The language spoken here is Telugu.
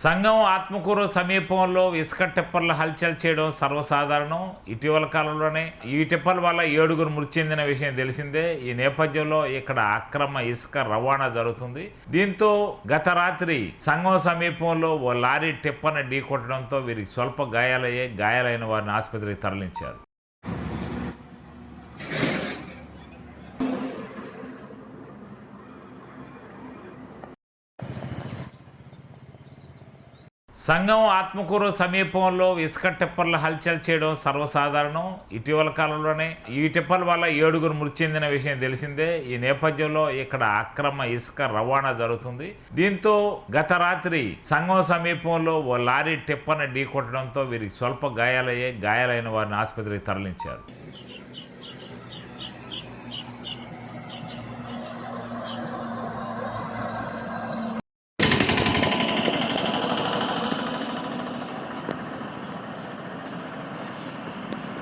సంగం ఆత్మకూరు సమీపంలో ఇసుక టిప్పర్లు హల్చల్ చేయడం సర్వసాధారణం. ఇటీవల కాలంలోనే ఈ టిప్పర్ల వల్ల 7గురు మృతి చెందిన విషయం తెలిసిందే. ఈ నేపథ్యంలో ఇక్కడ అక్రమ ఇసుక రవాణా జరుగుతుంది. దీంతో గత రాత్రి సంగం సమీపంలో ఓ లారీ టిప్పర్ని ఢీకొట్టడంతో వీరికి స్వల్ప గాయాలైన వారిని ఆసుపత్రికి తరలించారు. సంగం ఆత్మకూరు సమీపంలో ఇసుక టిప్పర్లు హల్చల్ చేయడం సర్వసాధారణం. ఇటీవల కాలంలోనే ఈ టిప్పర్ల వల్ల 7గురు మృతి చెందిన విషయం తెలిసిందే. ఈ నేపథ్యంలో ఇక్కడ అక్రమ ఇసుక రవాణా జరుగుతుంది. దీంతో గత రాత్రి సంగం సమీపంలో ఓ లారీ టిప్పర్ని ఢీకొట్టడంతో వీరికి స్వల్ప గాయాలైన వారిని ఆసుపత్రికి తరలించారు.